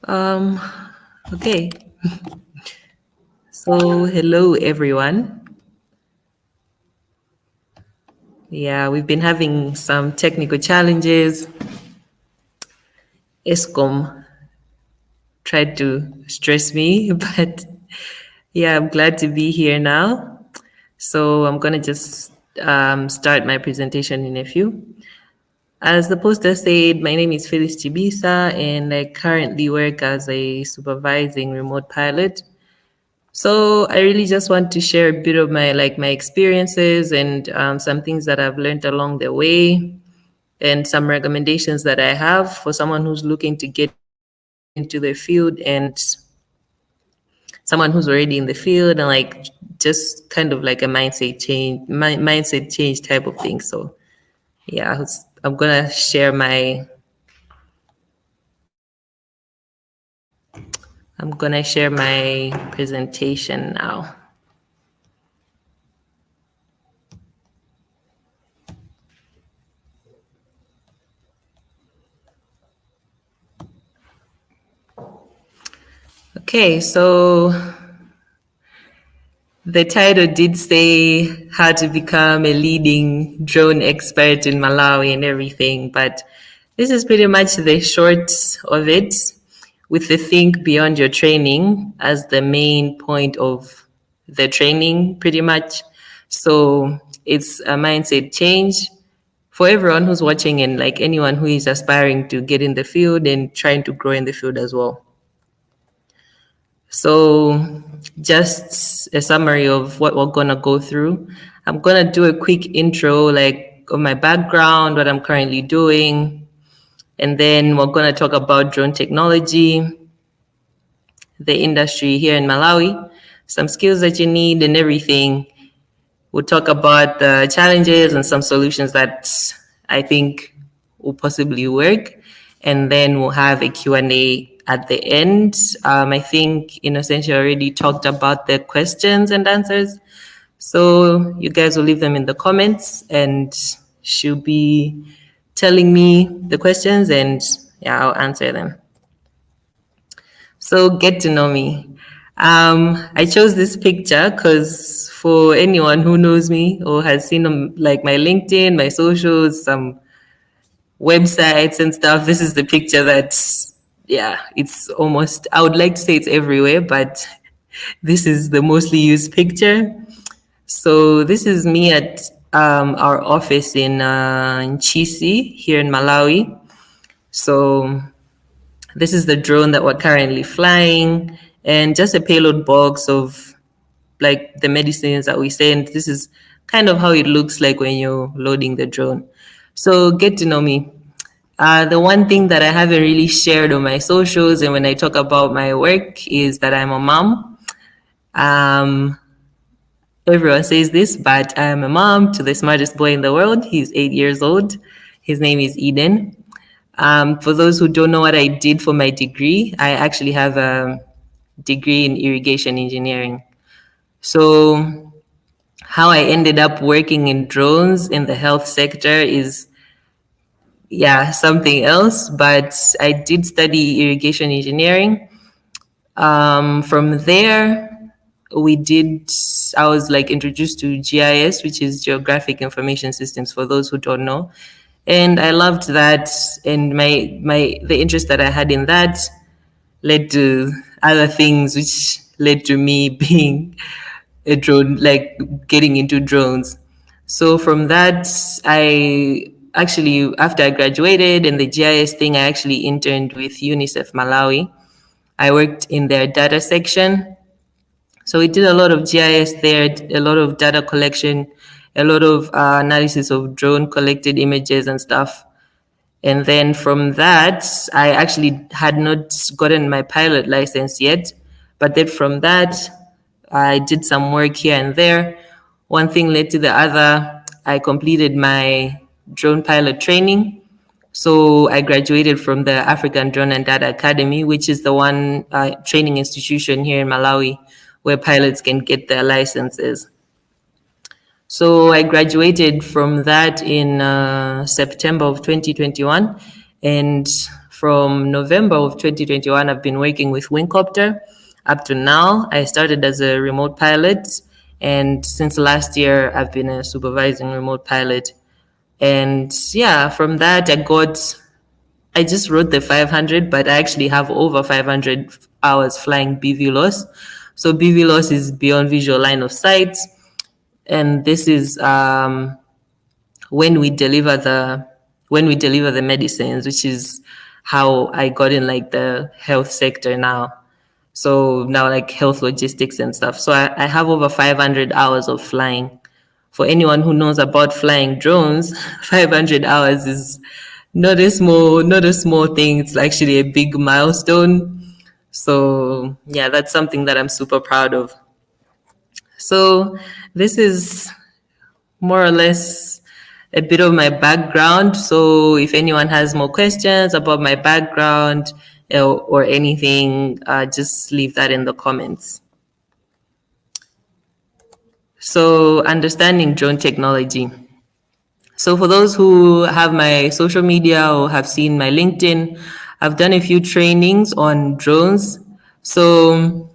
Um, okay. So, hello everyone. Yeah, we've been having some technical challenges. ESCOM tried to stress me, but yeah, I'm glad to be here now. So, I'm going to just start my presentation in a few. As the poster said, my name is Phyllis Chibisa, and I currently work as a supervising remote pilot. So I really just want to share a bit of my experiences and some things that I've learned along the way, and some recommendations that I have for someone who's looking to get into the field and someone who's already in the field, and like just kind of like a mindset change type of thing. So yeah, I'm gonna share my presentation now. Okay, so the title did say how to become a leading drone expert in Malawi and everything, but this is pretty much the short of it, with the think beyond your training as the main point of the training, pretty much. So it's a mindset change for everyone who's watching and like anyone who is aspiring to get in the field and trying to grow in the field as well. So, just a summary of what we're gonna go through. I'm gonna do a quick intro, like of my background, what I'm currently doing, and then we're gonna talk about drone technology, the industry here in Malawi, some skills that you need, and everything. We'll talk about the challenges and some solutions that I think will possibly work. And then we'll have a Q&A at the end. I think Innocentia already talked about the questions and answers. So you guys will leave them in the comments and she'll be telling me the questions and yeah, I'll answer them. So get to know me. I chose this picture because for anyone who knows me or has seen like my LinkedIn, my socials, some websites and stuff, this is the picture that's, yeah, it's almost, I would like to say it's everywhere, but this is the mostly used picture. So this is me at our office in Chisi here in Malawi. So this is the drone that we're currently flying, and just a payload box of like the medicines that we send. This is kind of how it looks like when you're loading the drone. So get to know me. The one thing that I haven't really shared on my socials and when I talk about my work is that I'm a mom. Um, Everyone says this, but I'm a mom to the smartest boy in the world. He's 8 years old. His name is Eden. For those who don't know what I did for my degree, I actually have a degree in irrigation engineering. So, how I ended up working in drones in the health sector is, yeah, something else. But I did study irrigation engineering. From there, I was like introduced to GIS, which is Geographic Information Systems, for those who don't know. And I loved that, and the interest that I had in that led to other things, which led to me being a drone, like getting into drones. So from that, I actually, after I graduated and the GIS thing, I actually interned with UNICEF Malawi. I worked in their data section. So we did a lot of GIS there, a lot of data collection, a lot of analysis of drone collected images and stuff. And then from that, I actually had not gotten my pilot license yet. But then from that, I did some work here and there. One thing led to the other. I completed my drone pilot training. So I graduated from the African Drone and Data Academy, which is the one training institution here in Malawi where pilots can get their licenses. So I graduated from that in September of 2021. And from November of 2021, I've been working with Wingcopter. Up to now, I started as a remote pilot, and since last year, I've been a supervising remote pilot. And yeah, from that, I just wrote the 500, but I actually have over 500 hours flying BVLOS. So BVLOS is beyond visual line of sight, and this is when we deliver the medicines, which is how I got in like the health sector now. So now like health logistics and stuff. So I have over 500 hours of flying. For anyone who knows about flying drones, 500 hours is not a small thing. It's actually a big milestone. So yeah, that's something that I'm super proud of. So this is more or less a bit of my background. So if anyone has more questions about my background or anything, just leave that in the comments. So understanding drone technology. So for those who have my social media or have seen my LinkedIn, I've done a few trainings on drones. So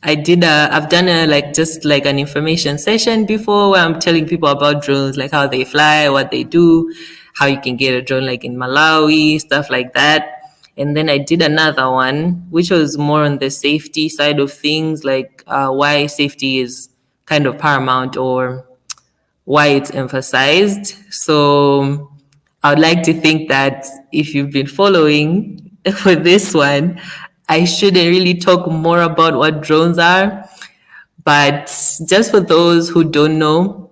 I've done just like an information session before where I'm telling people about drones, like how they fly, what they do, how you can get a drone like in Malawi, stuff like that. And then I did another one, which was more on the safety side of things, like why safety is kind of paramount or why it's emphasized. So I would like to think that if you've been following for this one, I shouldn't really talk more about what drones are. But just for those who don't know,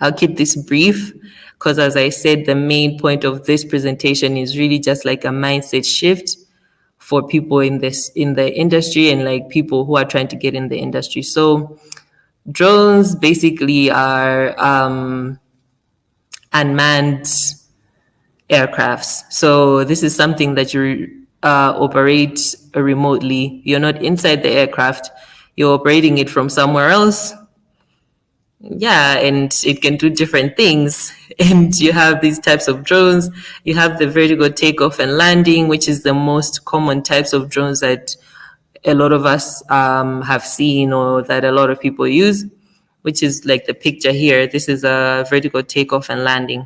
I'll keep this brief because, as I said, the main point of this presentation is really just like a mindset shift for people in the industry and like people who are trying to get in the industry. So drones basically are unmanned aircrafts. So this is something that you operate remotely. You're not inside the aircraft. You're operating it from somewhere else. Yeah, and it can do different things. And you have these types of drones. You have the vertical takeoff and landing, which is the most common types of drones that a lot of us have seen or that a lot of people use, which is like the picture here. This is a vertical takeoff and landing.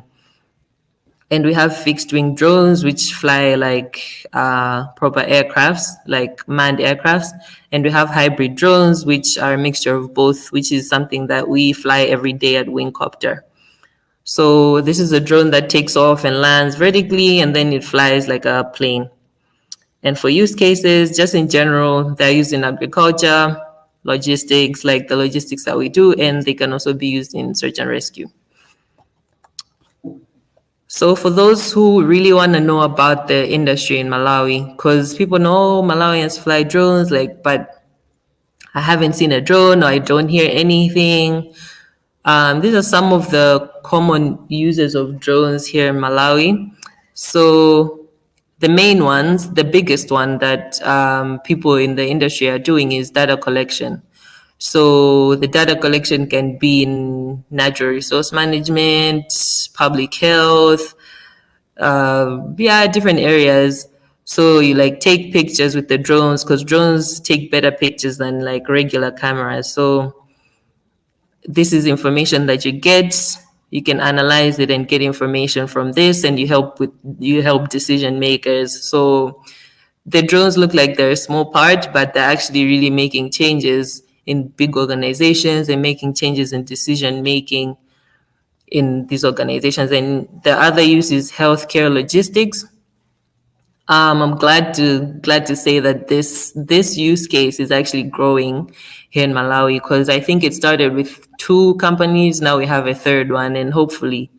And we have fixed wing drones, which fly like proper aircrafts, like manned aircrafts. And we have hybrid drones, which are a mixture of both, which is something that we fly every day at Wingcopter. So this is a drone that takes off and lands vertically, and then it flies like a plane. And for use cases, just in general, they're used in agriculture, logistics, like the logistics that we do, and they can also be used in search and rescue. So for those who really want to know about the industry in Malawi, because people know Malawians fly drones, but I haven't seen a drone or I don't hear anything. These are some of the common users of drones here in Malawi. So the main ones, the biggest one that people in the industry are doing is data collection. So the data collection can be in natural resource management, public health, different areas. So you like take pictures with the drones because drones take better pictures than like regular cameras. So this is information that you get. You can analyze it and get information from this, and you help decision makers. So the drones look like they're a small part, but they're actually really making changes in big organizations and making changes in decision making in these organizations. And the other use is healthcare logistics. I'm glad to say that this use case is actually growing here in Malawi because I think it started with 2 companies. Now we have a third one, and hopefully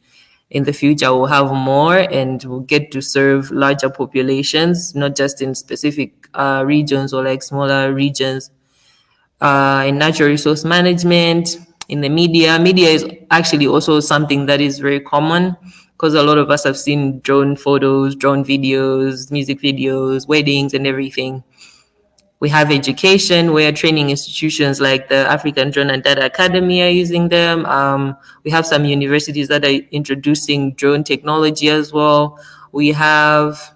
in the future we'll have more and we'll get to serve larger populations, not just in specific regions or like smaller regions. In natural resource management, in the media is actually also something that is very common because a lot of us have seen drone photos, drone videos, music videos, weddings and everything. We have education where training institutions like the African Drone and Data Academy are using them. We have some universities that are introducing drone technology as well. We have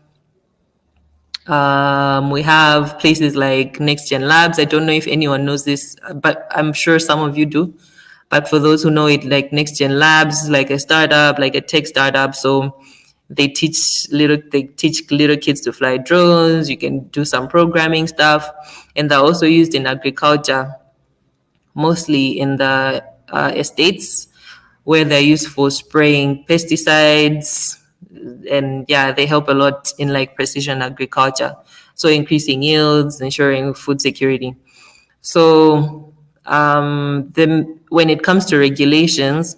We have places like Next Gen Labs. I don't know if anyone knows this, but I'm sure some of you do. But for those who know it, like Next Gen Labs, like a startup, like a tech startup. So they teach little kids to fly drones. You can do some programming stuff, and they're also used in agriculture, mostly in the estates, where they're used for spraying pesticides, and yeah, they help a lot in like precision agriculture, so increasing yields, ensuring food security. So then when it comes to regulations,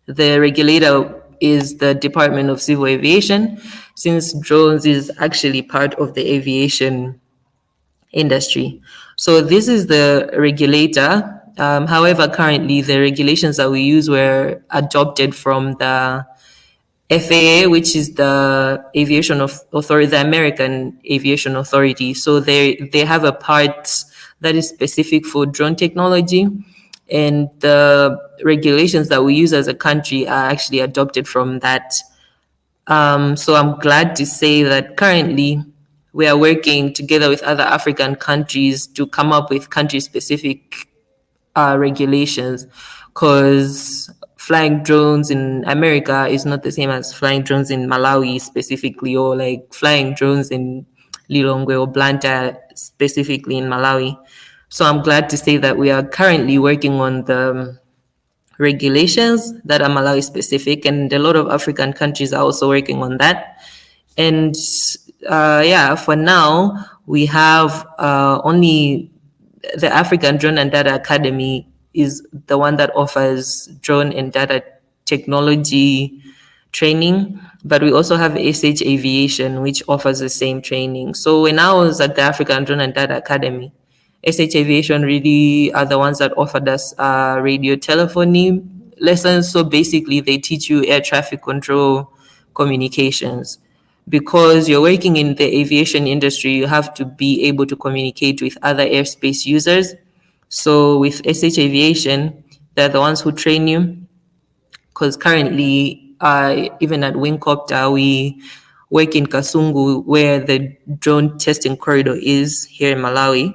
the regulator is the Department of Civil Aviation, since drones is actually part of the aviation industry. So this is the regulator. However, currently the regulations that we use were adopted from the FAA, which is the authority, the American Aviation Authority. So they have a part that is specific for drone technology, and the regulations that we use as a country are actually adopted from that. So I'm glad to say that currently we are working together with other African countries to come up with country-specific regulations, because flying drones in America is not the same as flying drones in Malawi specifically, or like flying drones in Lilongwe or Blantyre specifically in Malawi. So I'm glad to say that we are currently working on the regulations that are Malawi specific, and a lot of African countries are also working on that. And yeah, for now, we have only the African Drone and Data Academy is the one that offers drone and data technology training, but we also have SH Aviation, which offers the same training. So when I was at the African Drone and Data Academy, SH Aviation really are the ones that offered us radio telephony lessons. So basically, they teach you air traffic control communications. Because you're working in the aviation industry, you have to be able to communicate with other airspace users. So with SH Aviation, they're the ones who train you. Because currently, even at Wingcopter, we work in Kasungu, where the drone testing corridor is here in Malawi.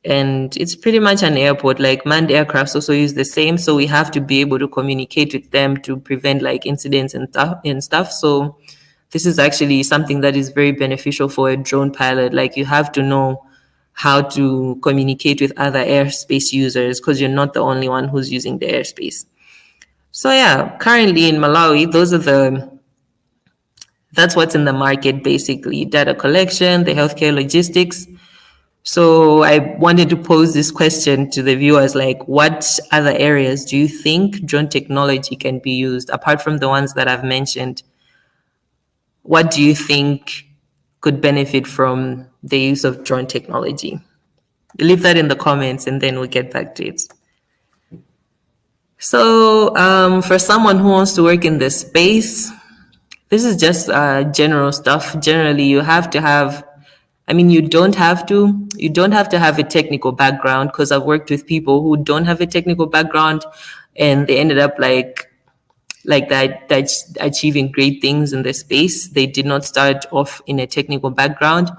And it's pretty much an airport. Like manned aircrafts also use the same, so we have to be able to communicate with them to prevent like incidents and stuff. So this is actually something that is very beneficial for a drone pilot. Like you have to know how to communicate with other airspace users, because you're not the only one who's using the airspace. So yeah, currently in Malawi, that's what's in the market basically: data collection, the healthcare logistics. So I wanted to pose this question to the viewers, like what other areas do you think drone technology can be used apart from the ones that I've mentioned? What do you think could benefit from the use of drone technology? Leave that in the comments and then we'll get back to it. So for someone who wants to work in this space, this is just general stuff. Generally, you have to have, I mean, you don't have to have a technical background, because I've worked with people who don't have a technical background and they ended up like that's achieving great things in the space. They did not start off in a technical background,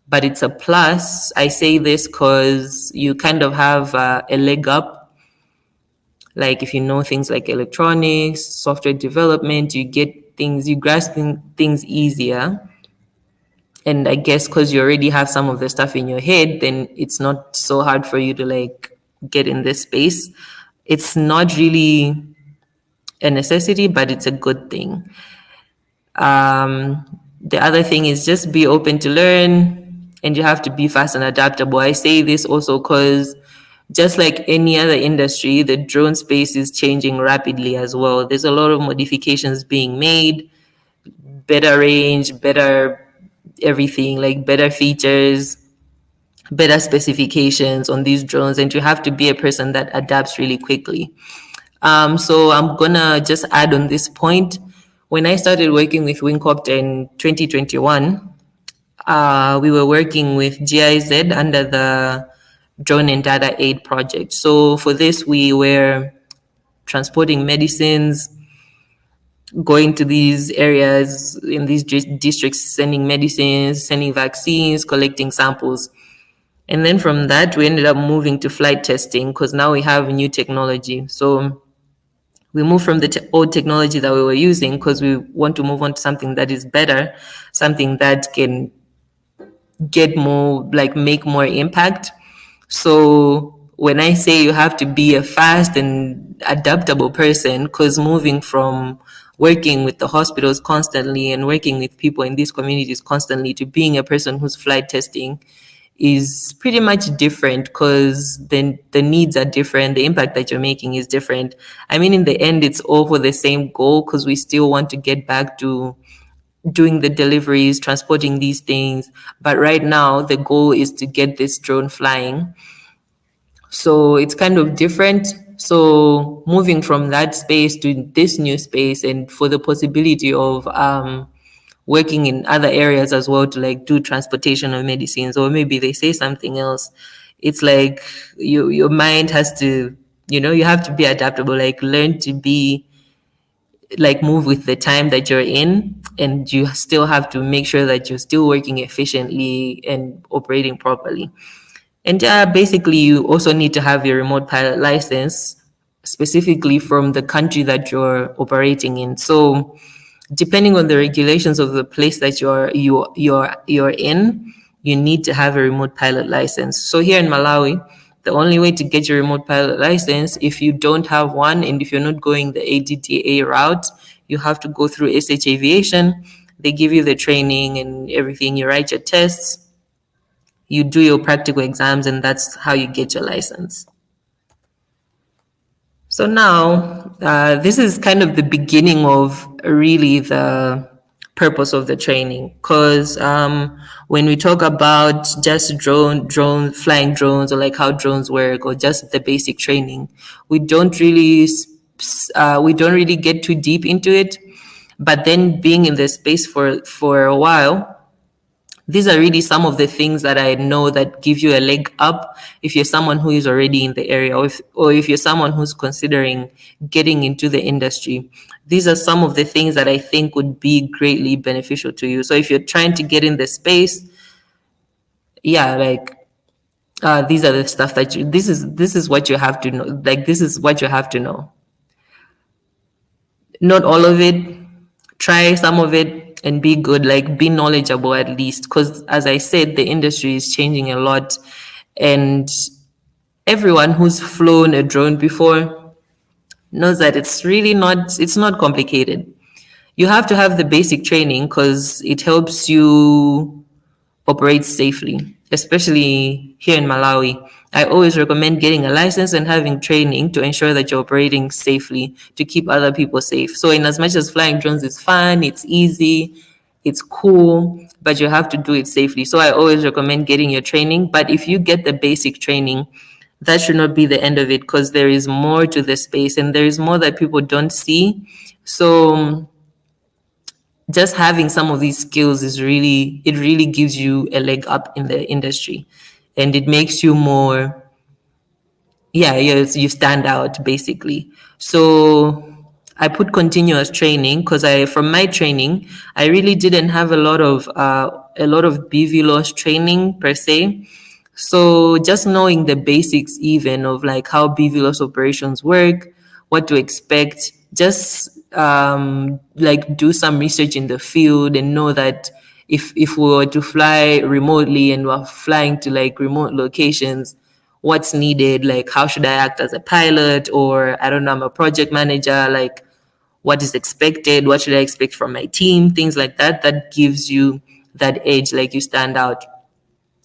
but it's a plus. I say this because you kind of have a leg up. Like if you know things like electronics, software development, you grasp things easier. And I guess because you already have some of the stuff in your head, then it's not so hard for you to like get in this space. It's not really a necessity, but it's a good thing. The other thing is just be open to learn, and you have to be fast and adaptable. I say this also because just like any other industry, the drone space is changing rapidly as well. There's a lot of modifications being made, better range, better everything, like better features, better specifications on these drones, and you have to be a person that adapts really quickly. So I'm gonna just add on this point. When I started working with Wingcopter in 2021, we were working with GIZ under the Drone and Data Aid project. So for this, we were transporting medicines, going to these areas in these districts, sending medicines, sending vaccines, collecting samples. And then from that, we ended up moving to flight testing because now we have new technology. So we moved from the old technology that we were using because we want to move on to something that is better, something that can get more, like make more impact. So when I say you have to be a fast and adaptable person, because moving from working with the hospitals constantly and working with people in these communities constantly to being a person who's flight testing is pretty much different, because then the needs are different, the impact that you're making is different. I mean, in the end, it's all for the same goal, because we still want to get back to doing the deliveries, transporting these things. But right now, the goal is to get this drone flying. So it's kind of different. So moving from that space to this new space, and for the possibility of working in other areas as well, to like do transportation of medicines, or maybe they say something else. It's like your mind has to, you have to be adaptable, like learn to be, like move with the time that you're in, and you still have to make sure that you're still working efficiently and operating properly. And basically, you also need to have your remote pilot license, specifically from the country that you're operating in. So, depending on the regulations of the place that you're in, you need to have a remote pilot license. So here in Malawi, the only way to get your remote pilot license, if you don't have one and if you're not going the ADTA route, you have to go through SH Aviation. They give you the training and everything. You write your tests, you do your practical exams, and that's how you get your license. So now, this is kind of the beginning of really the purpose of the training, because when we talk about just flying drones, or like how drones work, or just the basic training, we don't really get too deep into it. But then being in the space for a while, these are really some of the things that I know that give you a leg up if you're someone who is already in the area, or if you're someone who's considering getting into the industry. These are some of the things that I think would be greatly beneficial to you. So if you're trying to get in the space, yeah, like these are the stuff that this is what you have to know. Like, this is what you have to know. Not all of it. Try some of it and be good, like be knowledgeable at least, because as I said, the industry is changing a lot, and everyone who's flown a drone before knows that it's not complicated. You have to have the basic training because it helps you operate safely, especially here in Malawi. I always recommend getting a license and having training to ensure that you're operating safely, to keep other people safe. So, in as much as flying drones is fun, it's easy, it's cool, but you have to do it safely. So, I always recommend getting your training. But if you get the basic training, that should not be the end of it, because there is more to the space and there is more that people don't see. So, just having some of these skills really gives you a leg up in the industry, and it makes you more, yeah, you stand out basically. So I put continuous training because from my training, I really didn't have a lot of BVLOS training per se. So just knowing the basics even of like how BVLOS operations work, what to expect, just like do some research in the field and know that if we were to fly remotely and we're flying to like remote locations, what's needed, like how should I act as a pilot, or I don't know, I'm a project manager, like what is expected, what should I expect from my team, things like that. That gives you that edge, like you stand out.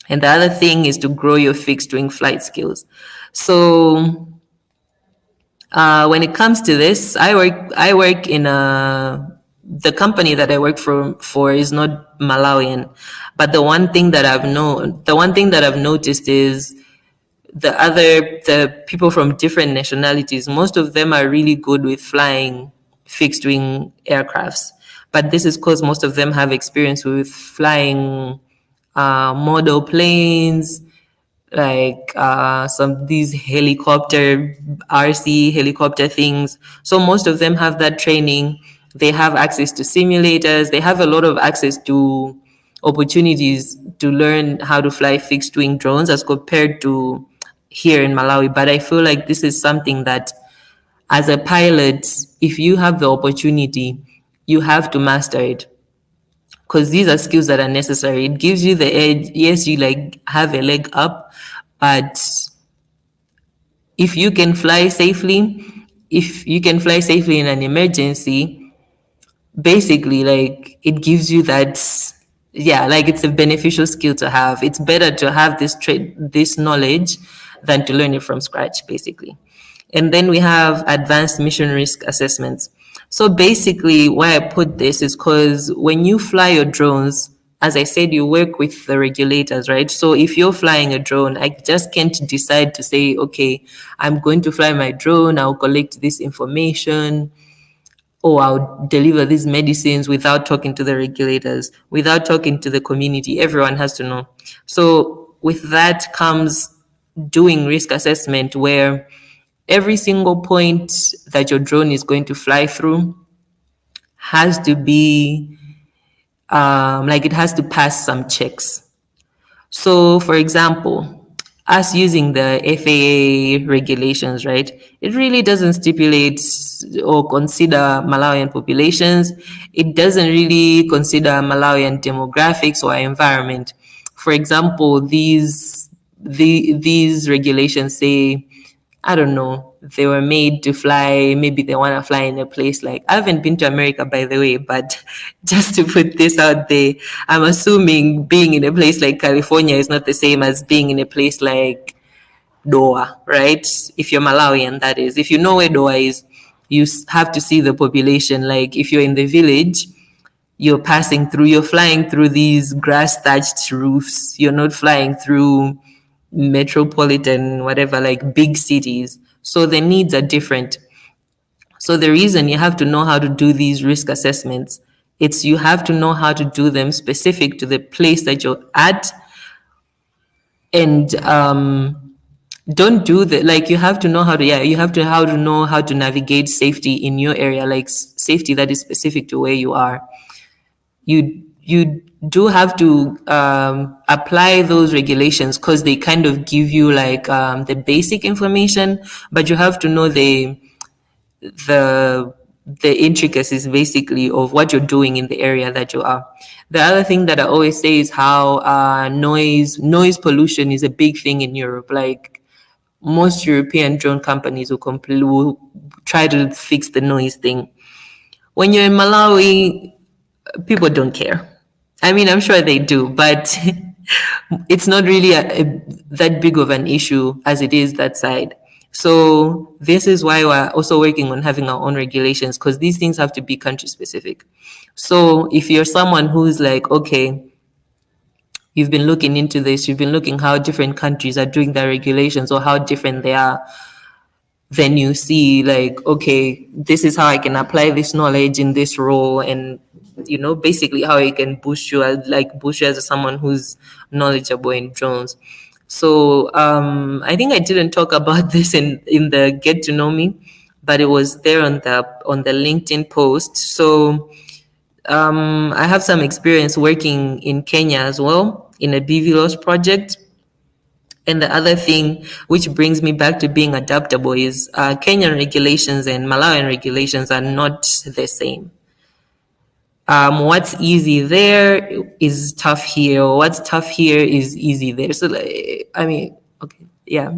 And the other thing is to grow your fixed wing flight skills. So when it comes to this, I work in the company that I work for is not Malawian, but the one thing that I've noticed is the people from different nationalities, most of them are really good with flying fixed wing aircrafts. But this is because most of them have experience with flying model planes, like some these helicopter RC helicopter things. So most of them have that training, They have access to simulators. They have a lot of access to opportunities to learn how to fly fixed wing drones as compared to here in Malawi. But I feel like this is something that, as a pilot, if you have the opportunity, you have to master it, because these are skills that are necessary. It gives you the edge. Yes, you like have a leg up, but if you can fly safely, if you can fly safely in an emergency, basically, like, it gives you that, yeah, like, it's a beneficial skill to have. It's better to have this knowledge than to learn it from scratch, basically. And then we have advanced mission risk assessments. So basically, why I put this is because when you fly your drones, as I said, you work with the regulators, right? So if you're flying a drone, I just can't decide to say, okay, I'm going to fly my drone, I'll collect this information, or I'll deliver these medicines without talking to the regulators, without talking to the community. Everyone has to know. So with that comes doing risk assessment, where every single point that your drone is going to fly through has to be like, it has to pass some checks. So, for example, us using the FAA regulations, right? It really doesn't stipulate or consider Malawian populations. It doesn't really consider Malawian demographics or environment. For example, these regulations say, I don't know, they were made to fly, maybe they want to fly in a place like, I haven't been to America, by the way, but just to put this out there, I'm assuming being in a place like California is not the same as being in a place like Doha, right? If you're Malawian, that is. If you know where Doha is, you have to see the population. Like, if you're in the village, you're flying through these grass thatched roofs. You're not flying through metropolitan, whatever, like big cities. So the needs are different. So the reason you have to know how to do these risk assessments, it's you have to know how to do them specific to the place that you're at. And don't do the, like, you have to know how to, yeah, you have to how to know how to navigate safety in your area, like safety that is specific to where you are. You do have to apply those regulations, because they kind of give you like the basic information, but you have to know the intricacies, basically, of what you're doing in the area that you are. The other thing that I always say is how noise pollution is a big thing in Europe. Like, most European drone companies will try to fix the noise thing. When you're in Malawi, people don't care. I mean, I'm sure they do, but it's not really that big of an issue as it is that side. So this is why we're also working on having our own regulations, because these things have to be country specific. So if you're someone who's like, okay, you've been looking into this, you've been looking how different countries are doing their regulations or how different they are, then you see like, okay, this is how I can apply this knowledge in this role, and basically how it can boost you as someone who's knowledgeable in drones. So I think I didn't talk about this in the get to know me, but it was there on the LinkedIn post. So I have some experience working in Kenya as well in a BVLOS project. And the other thing, which brings me back to being adaptable, is Kenyan regulations and Malawian regulations are not the same. What's easy there is tough here, or what's tough here is easy there. So, I mean, okay, yeah.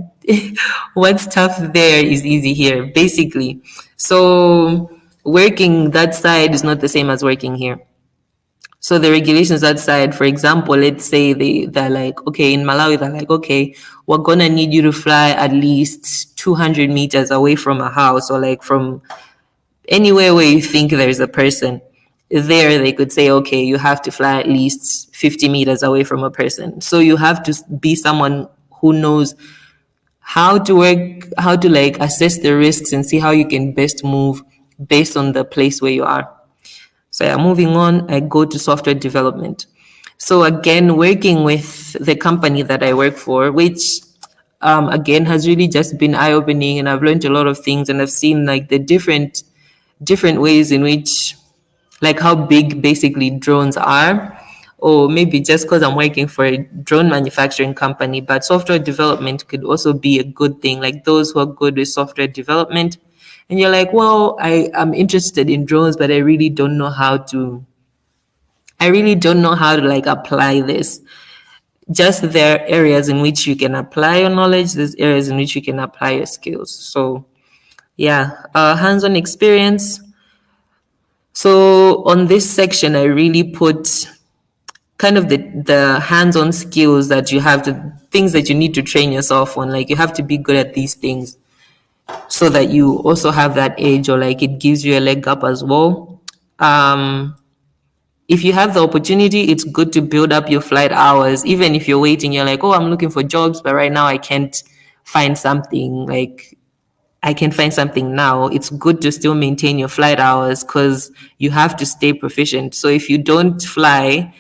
What's tough there is easy here, basically. So working that side is not the same as working here. So the regulations outside, for example, let's say they're like, okay, in Malawi, they're like, okay, we're going to need you to fly at least 200 meters away from a house, or like from anywhere where you think there's a person. There, they could say, okay, you have to fly at least 50 meters away from a person. So you have to be someone who knows how to work, how to like assess the risks and see how you can best move based on the place where you are. So yeah, moving on, I go to software development. So again, working with the company that I work for, which again has really just been eye-opening, and I've learned a lot of things, and I've seen like the different ways in which like how big basically drones are. Or maybe just because I'm working for a drone manufacturing company, but software development could also be a good thing. Like those who are good with software development, and you're like, well, I'm interested in drones, but I really don't know how to like apply this. Just there are areas in which you can apply your knowledge, there's areas in which you can apply your skills. So yeah, hands-on experience. So on this section, I really put kind of the hands-on skills that you have, the things that you need to train yourself on. Like you have to be good at these things so that you also have that edge, or like it gives you a leg up as well. If you have the opportunity, it's good to build up your flight hours. Even if you're waiting, you're like, oh, I'm looking for jobs, but right now I can't find something. Like I can find something now. It's good to still maintain your flight hours because you have to stay proficient. So if you don't fly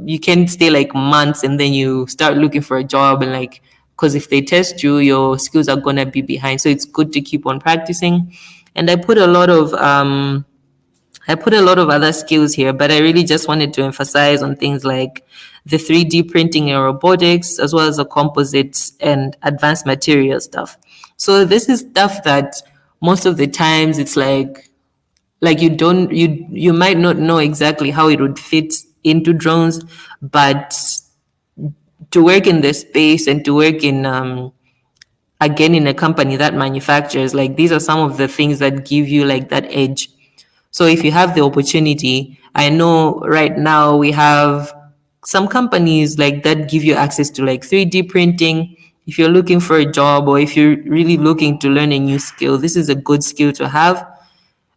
you can stay like months and then you start looking for a job, and like, because if they test you, your skills are gonna be behind. So it's good to keep on practicing. And I put a lot of other skills here, but I really just wanted to emphasize on things like the 3D printing and robotics, as well as the composites and advanced material stuff. So this is stuff that most of the times it's like you might not know exactly how it would fit into drones, but to work in this space and to work in again in a company that manufactures, like these are some of the things that give you like that edge. So if you have the opportunity, I know right now we have some companies like that give you access to like 3D printing. If you're looking for a job, or if you're really looking to learn a new skill, this is a good skill to have,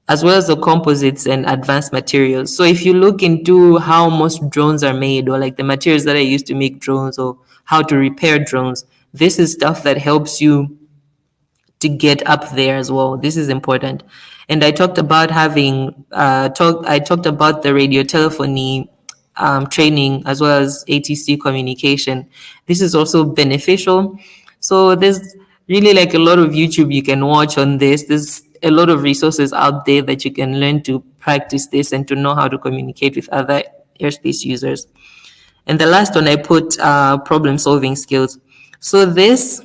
as well as the composites and advanced materials. So if you look into how most drones are made, or like the materials that are used to make drones, or how to repair drones, this is stuff that helps you to get up there as well. This is important. And I talked about I talked about the radio telephony training, as well as ATC communication. This is also beneficial. So there's really like a lot of YouTube you can watch on this. There's a lot of resources out there that you can learn to practice this and to know how to communicate with other airspace users. And the last one I put problem solving skills. So this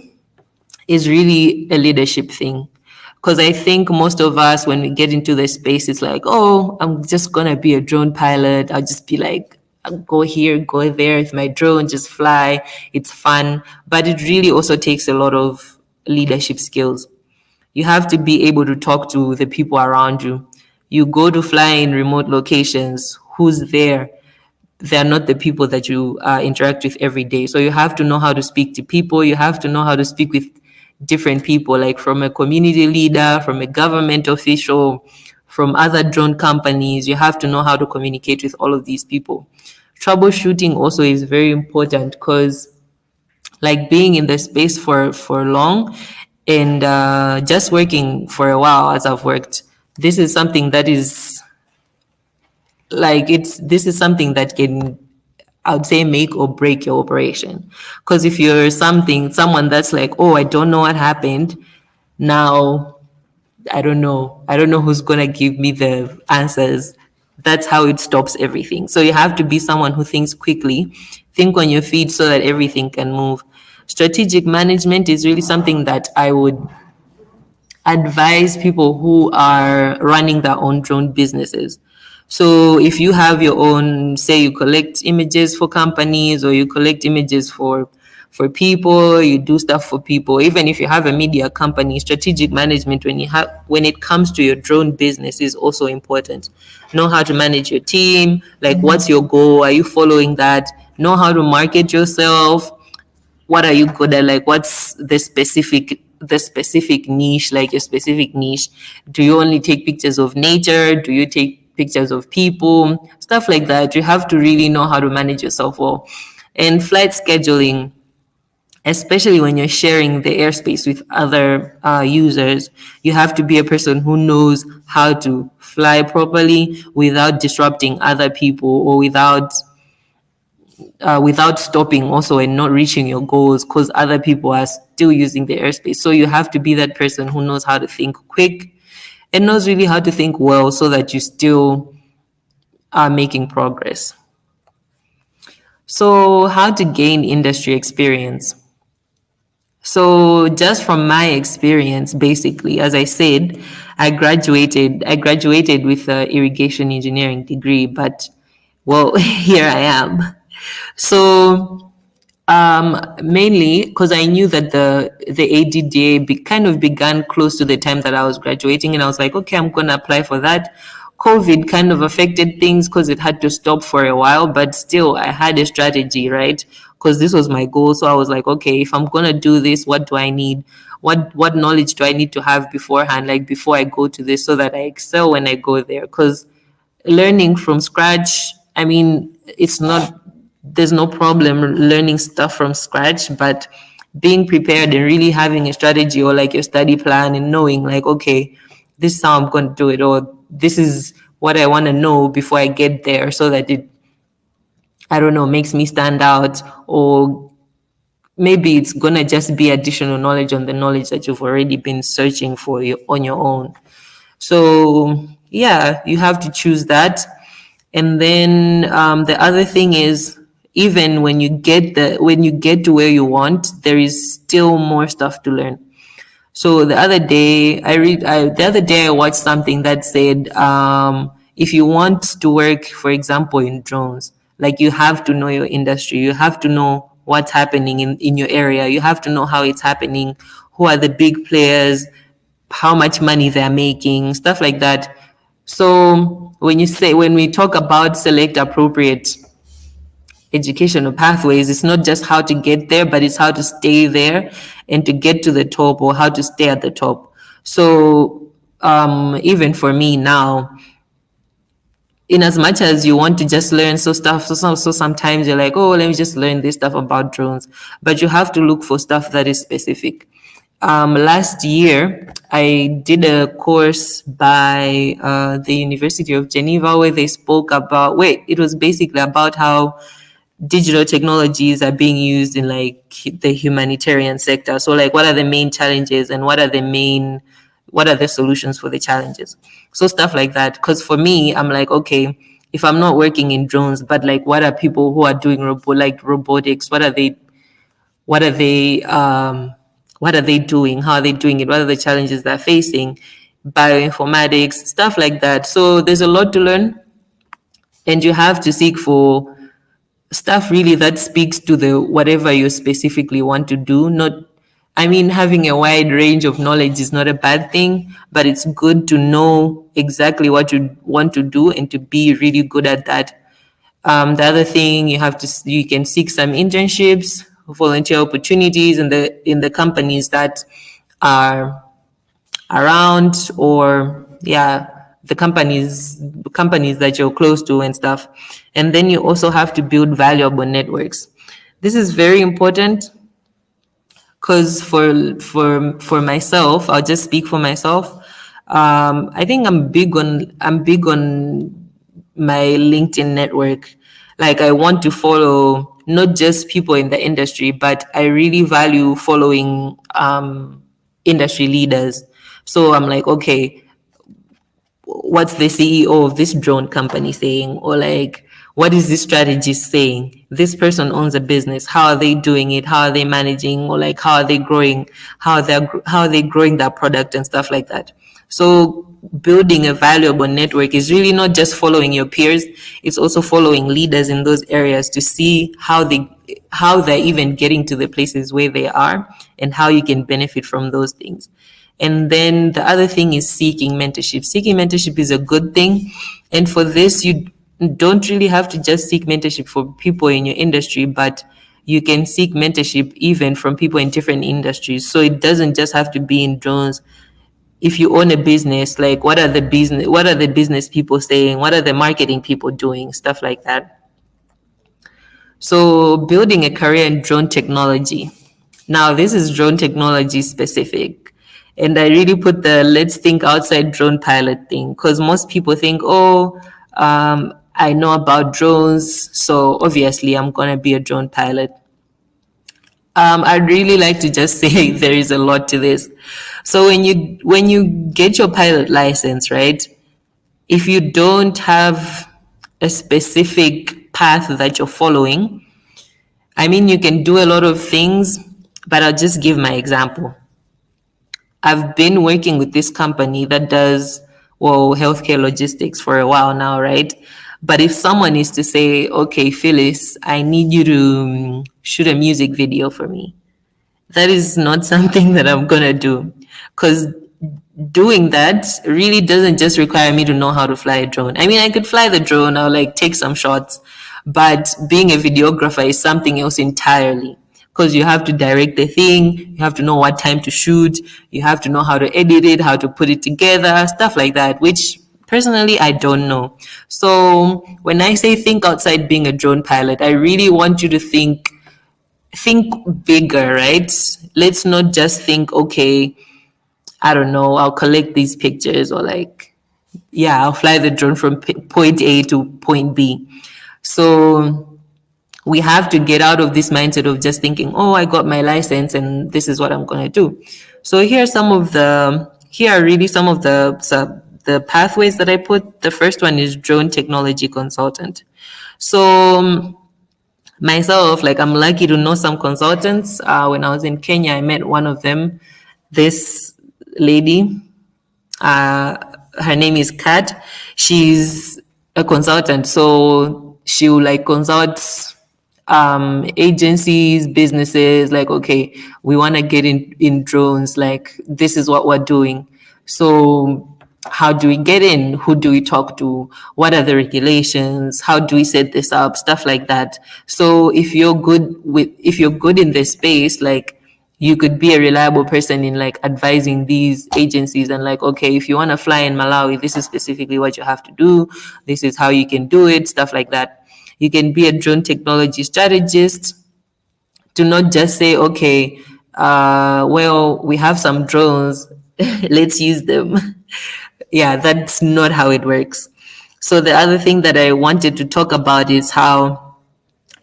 is really a leadership thing. Because I think most of us, when we get into this space, it's like, oh, I'm just going to be a drone pilot. I'll just be like, I'll go here, go there with my drone, just fly. It's fun. But it really also takes a lot of leadership skills. You have to be able to talk to the people around you. You go to fly in remote locations, who's there? They're not the people that you interact with every day. So you have to know how to speak to people. You have to know how to speak with different people, like from a community leader, from a government official, from other drone companies. You have to know how to communicate with all of these people. Troubleshooting also is very important, because like being in the space for long, and just working for a while as I've worked, this is something that is this is something that can, I would say, make or break your operation. Because if you're someone that's like, oh, I don't know what happened, now I don't know who's gonna give me the answers. That's how it stops everything. So you have to be someone who thinks quickly, think on your feet so that everything can move. Strategic management is really something that I would advise people who are running their own drone businesses. So if you have your own, say you collect images for companies, or you collect images for people, you do stuff for people. Even if you have a media company, strategic management when it comes to your drone business is also important. Know how to manage your team, like what's your goal? Are you following that? Know how to market yourself. What are you good at? Like what's the specific niche, like your specific niche? Do you only take pictures of nature? Do you take pictures of people? Stuff like that. You have to really know how to manage yourself well. And flight scheduling, especially when you're sharing the airspace with other users, you have to be a person who knows how to fly properly without disrupting other people, or without stopping also and not reaching your goals, because other people are still using the airspace. So you have to be that person who knows how to think quick. and knows really how to think well so that you still are making progress. So, how to gain industry experience? So, just from my experience, basically, as I said, I graduated with an irrigation engineering degree, but well, here I am. So, mainly because I knew that the ADDA kind of began close to the time that I was graduating, and I was like, okay, I'm gonna apply for that. COVID kind of affected things because it had to stop for a while, but still, I had a strategy, right? Because this was my goal. So I was like, okay, if I'm gonna do this, what do I need? What knowledge do I need to have beforehand, like before I go to this, so that I excel when I go there? Because learning from scratch, I mean, it's not, there's no problem learning stuff from scratch, but being prepared and really having a strategy or like your study plan and knowing like, okay, this is how I'm going to do it, or this is what I want to know before I get there, so that it, I don't know, makes me stand out, or maybe it's going to just be additional knowledge on the knowledge that you've already been searching for on your own. So yeah, you have to choose that. And then the other thing is, even when you get to where you want, there is still more stuff to learn. So the other day I watched something that said, if you want to work, for example, in drones, like you have to know your industry, you have to know what's happening in your area, you have to know how it's happening, who are the big players, how much money they're making, stuff like that. So when we talk about select appropriate educational pathways, it's not just how to get there, but it's how to stay there and to get to the top, or how to stay at the top. So even for me now, in as much as you want to just learn so sometimes you're like, oh, let me just learn this stuff about drones, but you have to look for stuff that is specific. Last year, I did a course by the University of Geneva where they spoke about, it was basically about how digital technologies are being used in like the humanitarian sector. So like, what are the main challenges and what are the solutions for the challenges? So stuff like that. Because for me, I'm like, okay, if I'm not working in drones, but like, what are people who are doing robotics? What are they what are they doing? How are they doing it? What are the challenges they're facing? Bioinformatics, stuff like that. So there's a lot to learn, and you have to seek for stuff really that speaks to the whatever you specifically want to do. Not, I mean, having a wide range of knowledge is not a bad thing, but it's good to know exactly what you want to do and to be really good at that. The other thing, you can seek some internships, volunteer opportunities in the companies that are around, or yeah, the companies that you're close to and stuff. And then you also have to build valuable networks. This is very important, because for myself, I'll just speak for myself. I think I'm big on my LinkedIn network. Like, I want to follow not just people in the industry, but I really value following industry leaders. So I'm like, okay, what's the CEO of this drone company saying? Or like, what is this strategist saying? This person owns a business. How are they doing it? How are they managing? Or like, how are they growing? How are they growing that product and stuff like that? So building a valuable network is really not just following your peers. It's also following leaders in those areas to see how they're even getting to the places where they are, and how you can benefit from those things. And then the other thing is seeking mentorship. Seeking mentorship is a good thing. And for this, you don't really have to just seek mentorship for people in your industry, but you can seek mentorship even from people in different industries. So it doesn't just have to be in drones. If you own a business, like, what are the business people saying? What are the marketing people doing? Stuff like that. So building a career in drone technology. Now, this is drone technology specific. And I really put the let's think outside drone pilot thing, because most people think, oh, I know about drones, so obviously I'm going to be a drone pilot. I'd really like to just say there is a lot to this. So when you get your pilot license, right? If you don't have a specific path that you're following, I mean, you can do a lot of things, but I'll just give my example. I've been working with this company that does, well, healthcare logistics for a while now, right? But if someone is to say, okay, Phyllis, I need you to shoot a music video for me, that is not something that I'm gonna do, because doing that really doesn't just require me to know how to fly a drone. I mean, I could fly the drone, I'll like take some shots, but being a videographer is something else entirely, because you have to direct the thing, you have to know what time to shoot, you have to know how to edit it, how to put it together, stuff like that, which personally I don't know. So when I say think outside being a drone pilot, I really want you to think bigger, right? Let's not just think, okay, I don't know, I'll collect these pictures, or like, yeah, I'll fly the drone from point A to point B. So we have to get out of this mindset of just thinking, oh, I got my license and this is what I'm going to do. So here are really some of the pathways that I put. The first one is drone technology consultant. So myself, like, I'm lucky to know some consultants. When I was in Kenya, I met one of them, this lady. Uh, Her name is Kat. She's a consultant, so she will like consult agencies, businesses, like, okay, we want to get in drones, like this is what we're doing. So how do we get in? Who do we talk to? What are the regulations? How do we set this up? Stuff like that. So if you're good in this space, like, you could be a reliable person in like advising these agencies and like, okay, if you want to fly in Malawi, this is specifically what you have to do. This is how you can do it, stuff like that. You can be a drone technology strategist, to not just say, okay, well, we have some drones, let's use them. Yeah, that's not how it works. So the other thing that I wanted to talk about is how,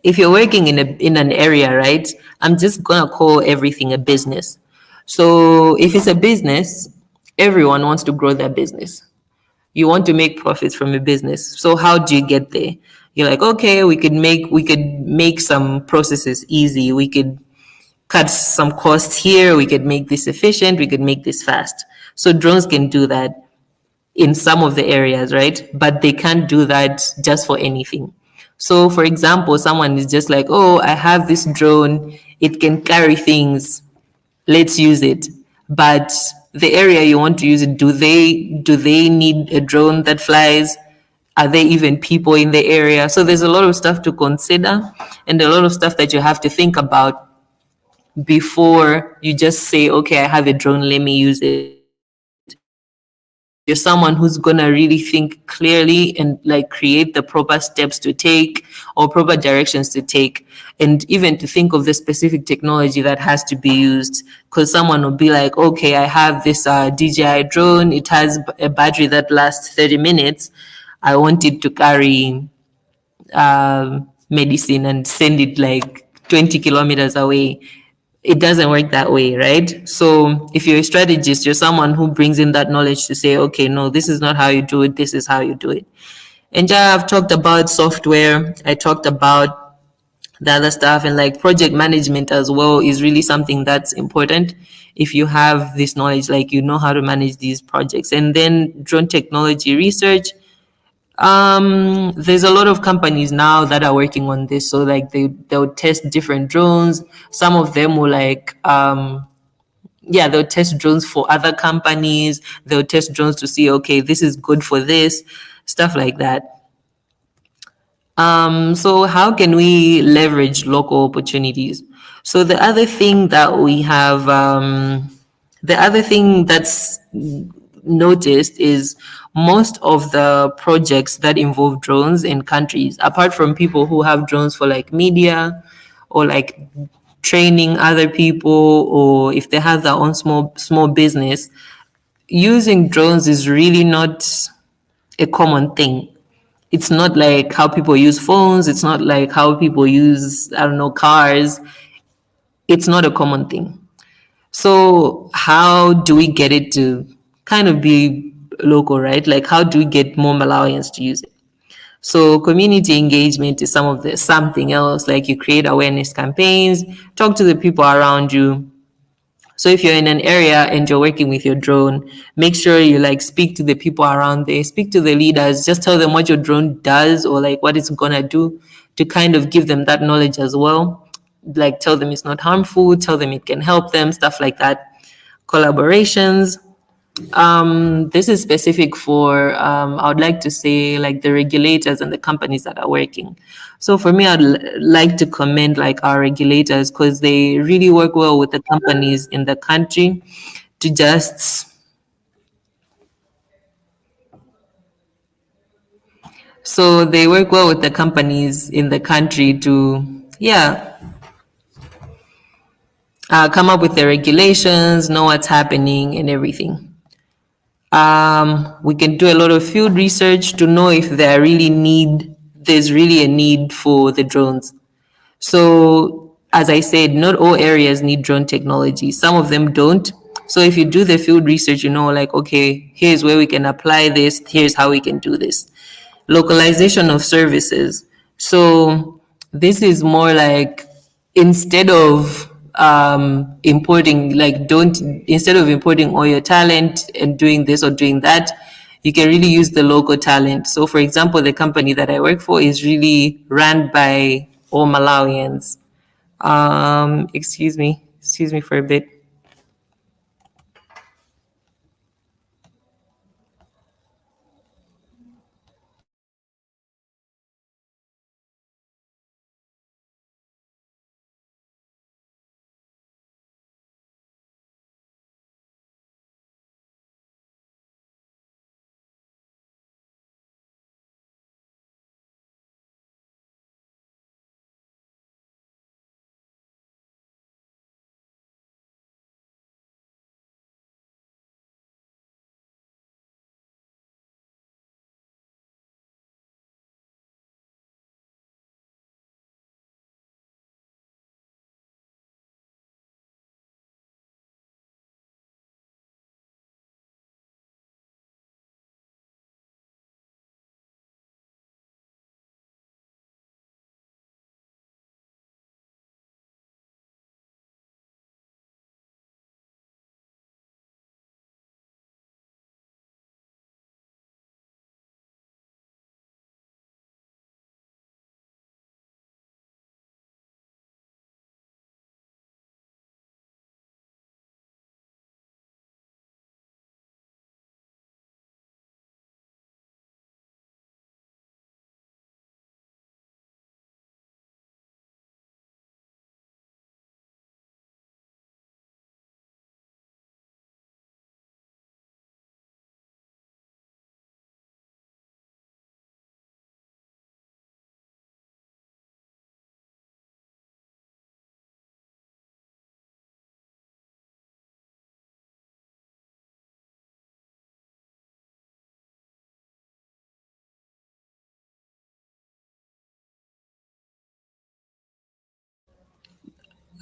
if you're working in an area, right? I'm just gonna call everything a business. So if it's a business, everyone wants to grow their business. You want to make profits from a business. So how do you get there? You're like, okay, we could make some processes easy. We could cut some costs here. We could make this efficient. We could make this fast. So drones can do that in some of the areas, right? But they can't do that just for anything. So, for example, someone is just like, oh, I have this drone, it can carry things, let's use it. But the area you want to use it, do they need a drone that flies? Are there even people in the area? So there's a lot of stuff to consider, and a lot of stuff that you have to think about before you just say, okay, I have a drone, let me use it. You're someone who's gonna really think clearly and like create the proper steps to take, or proper directions to take, and even to think of the specific technology that has to be used. Because someone will be like, okay, I have this DJI drone, it has a battery that lasts 30 minutes. I want it to carry medicine and send it like 20 kilometers away. It doesn't work that way, right? So if you're a strategist, you're someone who brings in that knowledge to say, okay, no, this is not how you do it, this is how you do it. And yeah, I've talked about software, I talked about the other stuff, and like project management as well is really something that's important. If you have this knowledge, like, you know how to manage these projects. And then drone technology research, there's a lot of companies now that are working on this. So like they'll test different drones. Some of them will like yeah, they'll test drones for other companies. They'll test drones to see, okay, this is good for this, stuff like that. So how can we leverage local opportunities? So the other thing that's noticed is most of the projects that involve drones in countries, apart from people who have drones for like media or like training other people, or if they have their own small business, using drones is really not a common thing. It's not like how people use phones. It's not like how people use, I don't know, cars. It's not a common thing. So how do we get it to kind of be local, right? Like how do we get more Malawians to use it? So community engagement is something else. Like you create awareness campaigns, talk to the people around you. So if you're in an area and you're working with your drone, make sure you like speak to the people around there, speak to the leaders, just tell them what your drone does or like what it's gonna do to kind of give them that knowledge as well. Like tell them it's not harmful, tell them it can help them, stuff like that. Collaborations, this is specific for, I would like to say, like the regulators and the companies that are working. So for me, like to commend like our regulators because they really work well with the companies in the country to just, so they work well with the companies in the country to, yeah, come up with the regulations, know what's happening and everything. We can do a lot of field research to know if there's really a need for the drones. So as I said, not all areas need drone technology. Some of them don't. So if you do the field research, you know, like, okay, here's where we can apply this. Here's how we can do this. Localization of services. So this is more like instead of importing, like don't instead of importing all your talent and doing this or doing that, you can really use the local talent. So for example, the company that I work for is really run by all Malawians. Excuse me for a bit.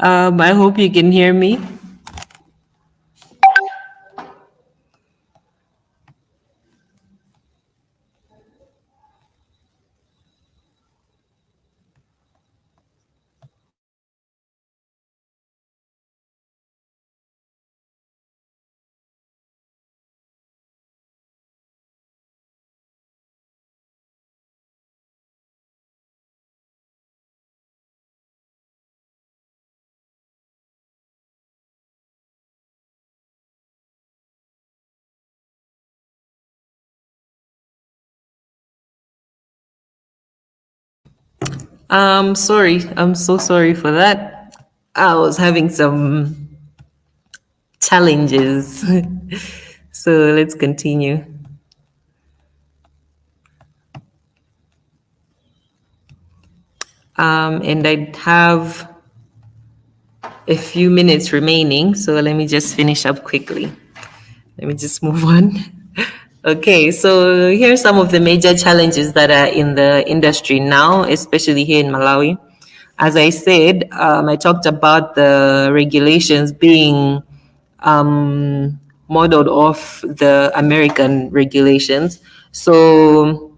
I hope you can hear me. Sorry, I'm so sorry for that. I was having some challenges. So let's continue. And I have a few minutes remaining, so let me just finish up quickly. Let me just move on. Okay, so here are some of the major challenges that are in the industry now, especially here in Malawi. As I said, I talked about the regulations being modeled off the American regulations. So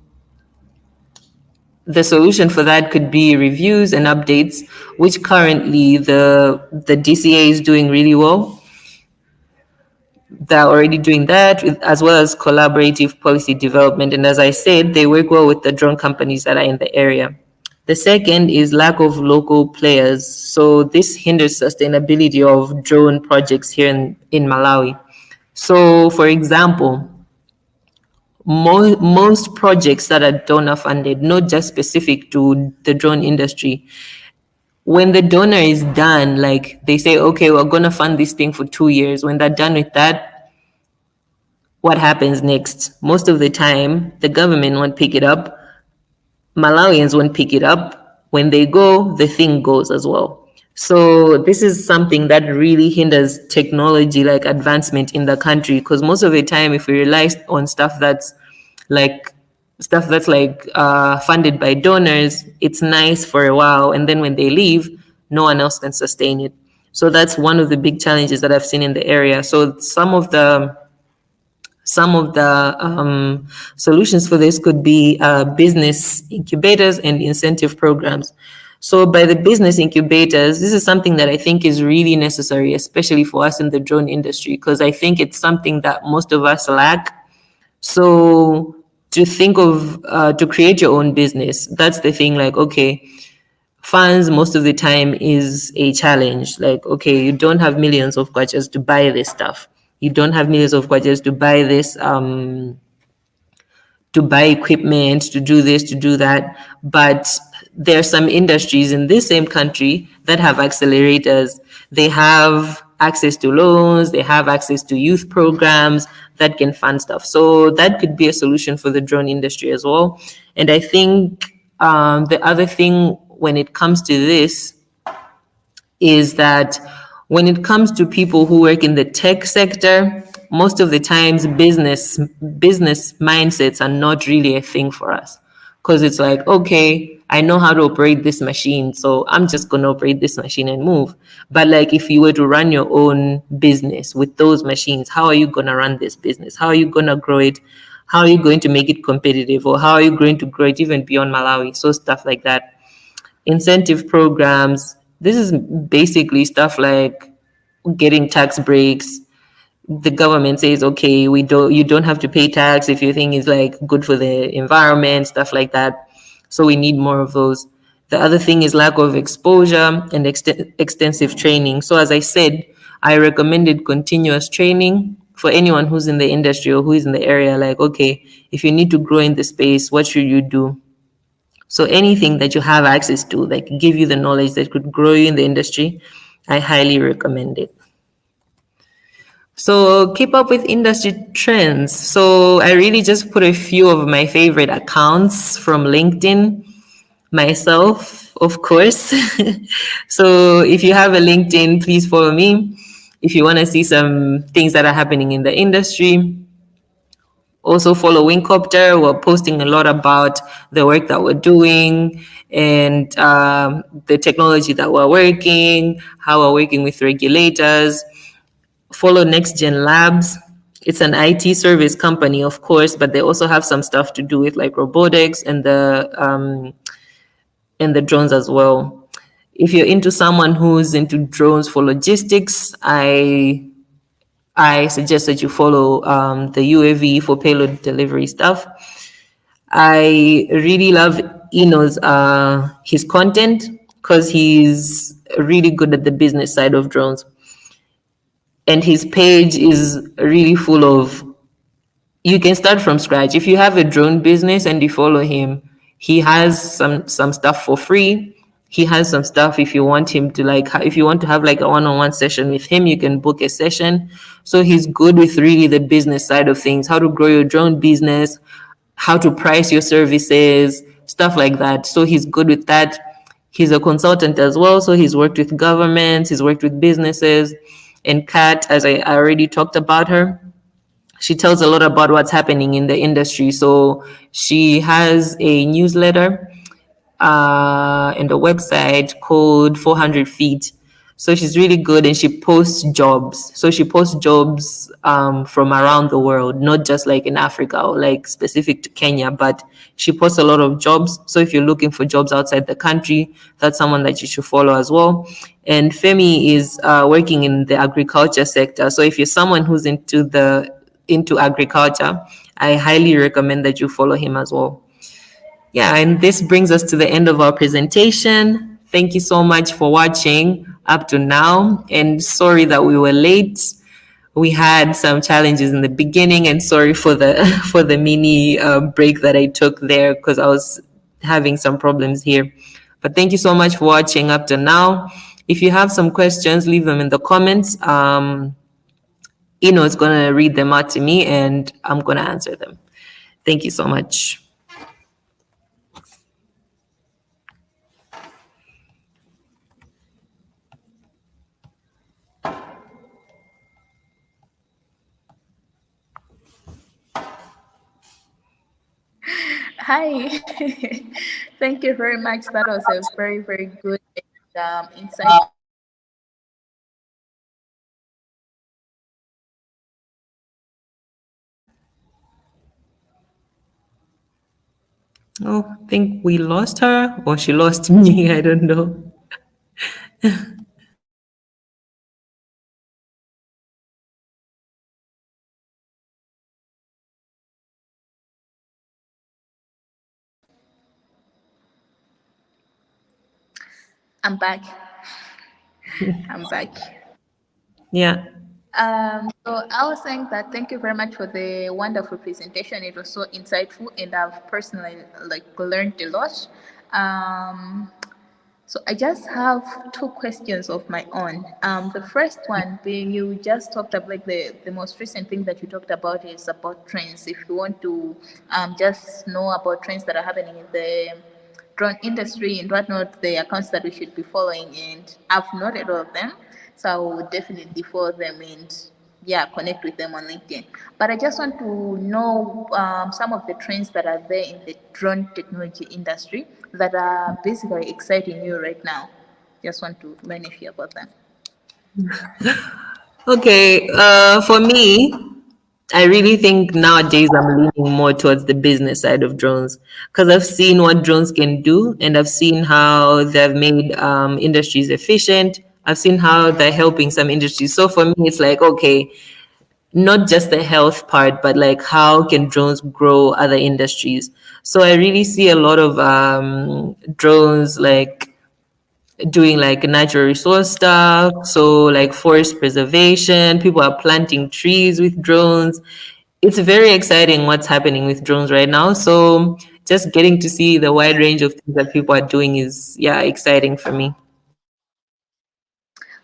the solution for that could be reviews and updates, which currently the DCA is doing really well. They're already doing that, as well as collaborative policy development. And as I said, they work well with the drone companies that are in the area. The second is lack of local players. So this hinders sustainability of drone projects here in Malawi. So, for example, most projects that are donor funded, not just specific to the drone industry, when the donor is done, like they say, okay, we're going to fund this thing for 2 years. When they're done with that, what happens next? Most of the time, the government won't pick it up. Malawians won't pick it up. When they go, the thing goes as well. So this is something that really hinders technology like advancement in the country, because most of the time, if we rely on like funded by donors, it's nice for a while, and then when they leave, no one else can sustain it. So that's one of the big challenges that I've seen in the area. So some of the solutions for this could be business incubators and incentive programs. So by the business incubators, this is something that I think is really necessary, especially for us in the drone industry, because I think it's something that most of us lack. So to create your own business, that's the thing. Like, okay, funds most of the time is a challenge. Like, okay, you don't have millions of kwachas to buy this stuff. You don't have millions of kwajas to buy this, to buy equipment, to do this, to do that. But there are some industries in this same country that have accelerators. They have access to loans, they have access to youth programs that can fund stuff. So that could be a solution for the drone industry as well. And I think the other thing when it comes to this is that when it comes to people who work in the tech sector, most of the times business mindsets are not really a thing for us, because it's like, okay, I know how to operate this machine, so I'm just going to operate this machine and move. But like, if you were to run your own business with those machines, how are you going to run this business? How are you going to grow it? How are you going to make it competitive? Or how are you going to grow it even beyond Malawi? So stuff like that. Incentive programs. This is basically stuff like getting tax breaks. The government says, okay, you don't have to pay tax if your thing is like good for the environment, stuff like that. So we need more of those. The other thing is lack of exposure and extensive training. So as I said, I recommended continuous training for anyone who's in the industry or who is in the area. Like, okay, if you need to grow in the space, what should you do? So anything that you have access to, like give you the knowledge that could grow you in the industry, I highly recommend it. So keep up with industry trends. So I really just put a few of my favorite accounts from LinkedIn, myself, of course. So if you have a LinkedIn, please follow me. If you want to see some things that are happening in the industry, also follow Wingcopter. We're posting a lot about the work that we're doing and the technology that we're working, how we're working with regulators. Follow Next Gen Labs. It's an IT service company, of course, but they also have some stuff to do with like robotics and the drones as well. If you're into someone who's into drones for logistics, I suggest that you follow the UAV for payload delivery stuff. I really love Eno's his content, because he's really good at the business side of drones. And his page is really full of, you can start from scratch. If you have a drone business and you follow him, he has some stuff for free. He has some stuff if you want him to if you want to have like a one-on-one session with him, you can book a session. So he's good with really the business side of things, how to grow your drone business, how to price your services, stuff like that. So he's good with that. He's a consultant as well. So he's worked with governments, he's worked with businesses. And Kat, as I already talked about her, she tells a lot about what's happening in the industry. So she has a newsletter and a website called 400 Feet. So she's really good, and she posts jobs. So she posts jobs from around the world, not just like in Africa or like specific to Kenya, but she posts a lot of jobs. So if you're looking for jobs outside the country, that's someone that you should follow as well. And Femi is working in the agriculture sector. So if you're someone who's into agriculture, I highly recommend that you follow him as well. Yeah, and this brings us to the end of our presentation. Thank you so much for watching up to now. And sorry that we were late. We had some challenges in the beginning, and sorry for the for the mini break that I took there because I was having some problems here. But thank you so much for watching up to now. If you have some questions, leave them in the comments. Ino is going to read them out to me, and I'm going to answer them. Thank you so much. Hi. Thank you very much. That was a very, very good and insightful. Oh, I think we lost her or she lost me. I don't know. I'm back. I'm back. Yeah. So I was saying that thank you very much for the wonderful presentation. It was so insightful, and I've personally like learned a lot. Um, So I just have two questions of my own. The first one being you just talked about like the most recent thing that you talked about is about trends. If you want to just know about trends that are happening in the drone industry and whatnot, the accounts that we should be following, and I've noted all of them. So I will definitely follow them and yeah, connect with them on LinkedIn. But I just want to know some of the trends that are there in the drone technology industry that are basically exciting you right now. Just want to learn a few about them. Okay. For me, I really think nowadays I'm leaning more towards the business side of drones because I've seen what drones can do, and I've seen how they've made industries efficient. I've seen how they're helping some industries. So for me, it's like, okay, not just the health part, but like how can drones grow other industries? So I really see a lot of drones like doing like natural resource stuff. So like forest preservation, people are planting trees with drones. It's very exciting what's happening with drones right now. So just getting to see the wide range of things that people are doing is, yeah, exciting for me.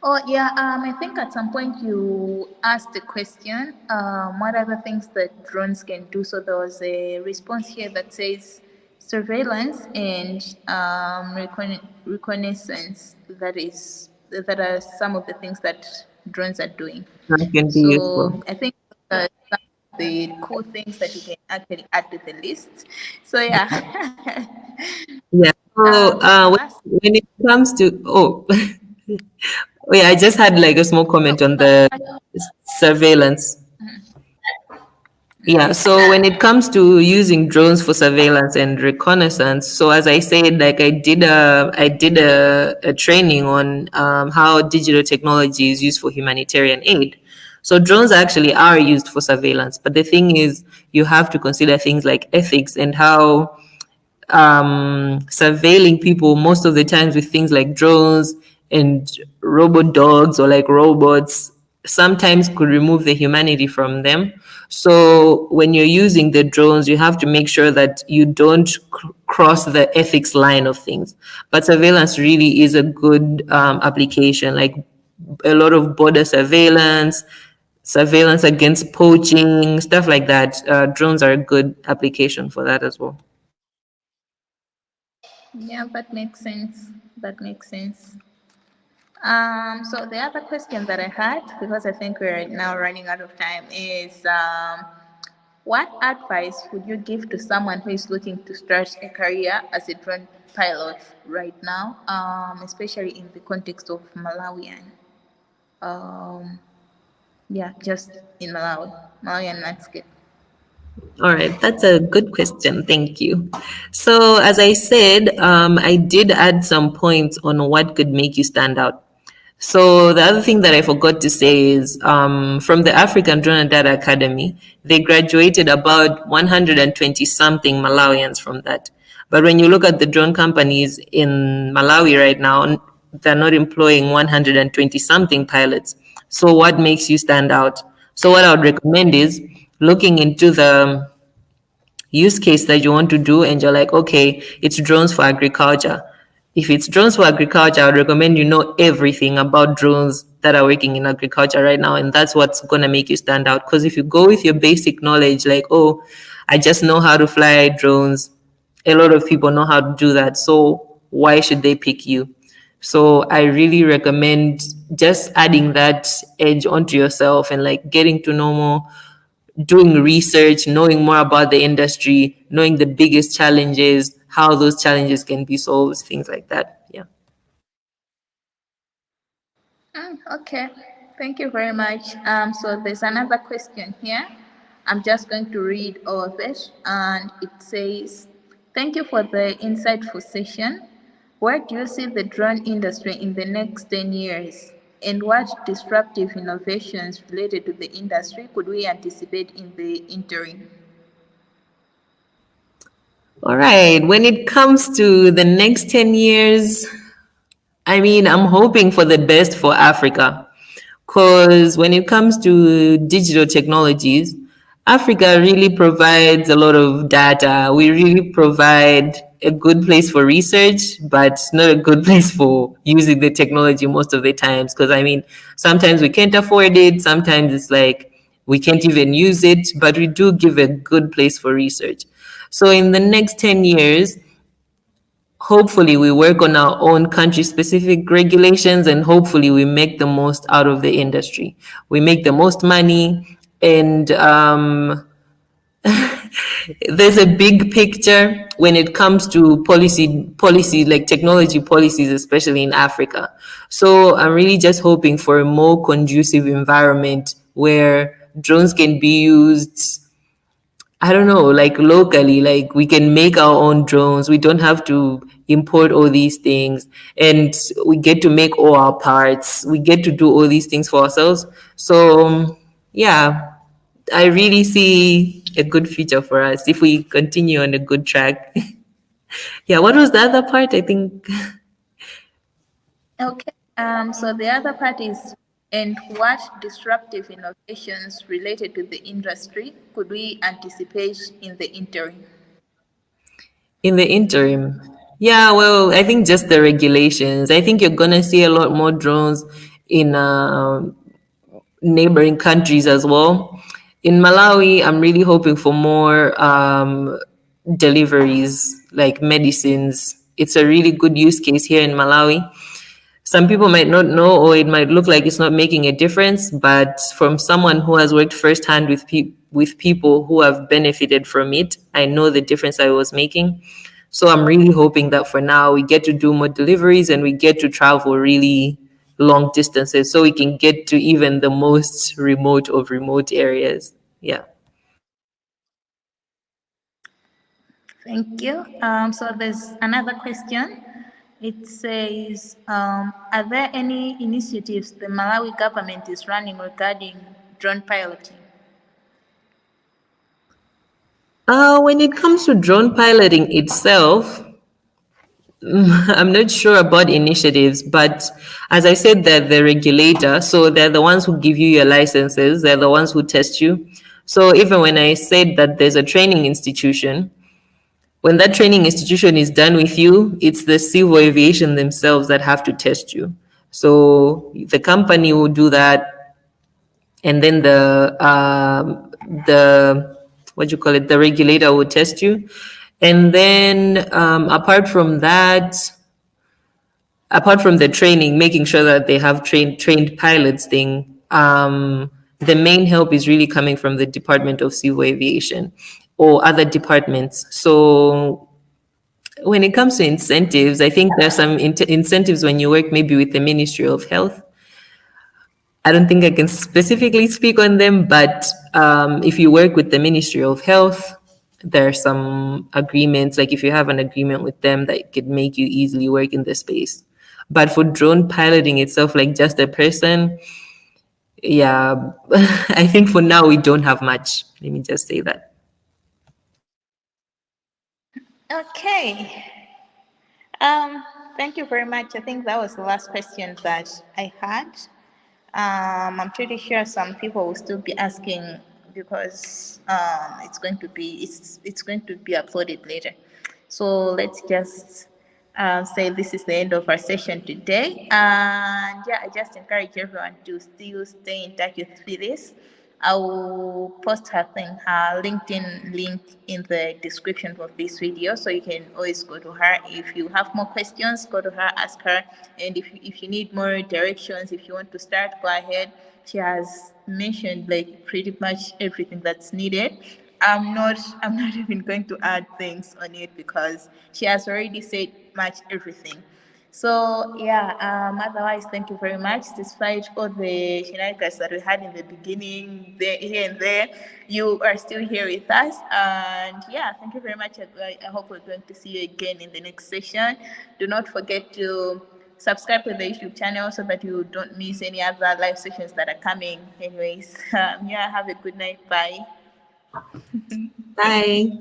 Oh, yeah. I think at some point you asked the question, what are the things that drones can do? So there was a response here that says surveillance and reconnaissance. That are some of the things that drones are doing. That can be So useful. I think some of the cool things that you can actually add to the list. So yeah. Yeah. So So my last. when it comes to, oh, oh yeah, I just had like a small No, comment on my the last. surveillance. Yeah, so when it comes to using drones for surveillance and reconnaissance, so as I said, like I did a training on how digital technology is used for humanitarian aid. So drones actually are used for surveillance, but the thing is, you have to consider things like ethics and how surveilling people most of the times with things like drones and robot dogs or like robots sometimes could remove the humanity from them. So when you're using the drones, you have to make sure that you don't cross the ethics line of things. But surveillance really is a good application, like a lot of border surveillance, surveillance against poaching, stuff like that. Drones are a good application for that as well. Yeah, that makes sense. That makes sense. So the other question that I had, because I think we're now running out of time, is What advice would you give to someone who is looking to start a career as a drone pilot right now, especially in the context of Malawian? Um, yeah, just in Malawian landscape. All right, that's a good question. Thank you. So, as I said, I did add some points on what could make you stand out. So, the other thing that I forgot to say is from the African Drone and Data Academy, they graduated about 120 something Malawians from that. But when you look at the drone companies in Malawi right now, they're not employing 120 something pilots. So, what makes you stand out? So, what I would recommend is looking into the use case that you want to do, and you're like, okay, it's drones for agriculture. If it's drones for agriculture, I would recommend you know everything about drones that are working in agriculture right now, and that's what's going to make you stand out. Because if you go with your basic knowledge, like, oh, I just know how to fly drones, a lot of people know how to do that, so why should they pick you? So I really recommend just adding that edge onto yourself and like getting to know more, doing research, knowing more about the industry, knowing the biggest challenges, how those challenges can be solved, things like that. Yeah. Okay, thank you very much. So there's another question here. I'm just going to read all of it, and it says, "Thank you for the insightful session. Where do you see the drone industry in the next 10 years? And what disruptive innovations related to the industry could we anticipate in the interim?" All right. When it comes to the next 10 years, I mean, I'm hoping for the best for Africa. Because when it comes to digital technologies, Africa really provides a lot of data. We really provide a good place for research, but not a good place for using the technology most of the times. Because I mean, sometimes we can't afford it. Sometimes it's like we can't even use it, but we do give a good place for research. So in the next 10 years, hopefully we work on our own country specific regulations, and hopefully we make the most out of the industry, we make the most money, and there's a big picture when it comes to policy like technology policies, especially in Africa. So I'm really just hoping for a more conducive environment where drones can be used, I don't know, like locally, like we can make our own drones. We don't have to import all these things, and we get to make all our parts. We get to do all these things for ourselves. So, yeah, I really see a good future for us if we continue on a good track. Yeah, what was the other part? I think. Okay, so the other part is, and what disruptive innovations related to the industry could we anticipate in the interim? In the interim, yeah, well, I think just the regulations. I think you're gonna see a lot more drones in neighboring countries as well. In Malawi, I'm really hoping for more deliveries like medicines. It's a really good use case here in Malawi. Some people might not know, or it might look like it's not making a difference, but from someone who has worked firsthand with people who have benefited from it, I know the difference I was making. So I'm really hoping that for now we get to do more deliveries and we get to travel really long distances so we can get to even the most remote of remote areas. Yeah. Thank you. So there's another question. It says, are there any initiatives the Malawi government is running regarding drone piloting? When it comes to drone piloting itself, I'm not sure about initiatives, but as I said, they're the regulator. So they're the ones who give you your licenses, they're the ones who test you. So even when I said that there's a training institution, when that training institution is done with you, it's the civil aviation themselves that have to test you. So the company will do that, and then the what you call it, the regulator will test you, and then apart from the training, making sure that they have trained pilots thing, the main help is really coming from the Department of Civil Aviation or other departments. So when it comes to incentives, I think there's some incentives when you work maybe with the Ministry of Health. I don't think I can specifically speak on them, but if you work with the Ministry of Health, there are some agreements, like if you have an agreement with them that could make you easily work in the space. But for drone piloting itself, like just a person, yeah, I think for now we don't have much. Let me just say that. Okay. Thank you very much. I think that was the last question that I had. I'm pretty sure some people will still be asking because it's going to be uploaded later. So let's just say this is the end of our session today. And yeah, I just encourage everyone to still stay in touch with Phyllis. I will post her LinkedIn link in the description of this video, so you can always go to her. If you have more questions, go to her, ask her. And if you need more directions, if you want to start, go ahead. She has mentioned like pretty much everything that's needed. I'm not even going to add things on it because she has already said much everything. So yeah, otherwise, thank you very much. Despite all the shenanigans that we had in the beginning, there, here and there, you are still here with us. And yeah, thank you very much. I hope we're going to see you again in the next session. Do not forget to subscribe to the YouTube channel so that you don't miss any other live sessions that are coming. Anyways, yeah, have a good night. Bye. Bye.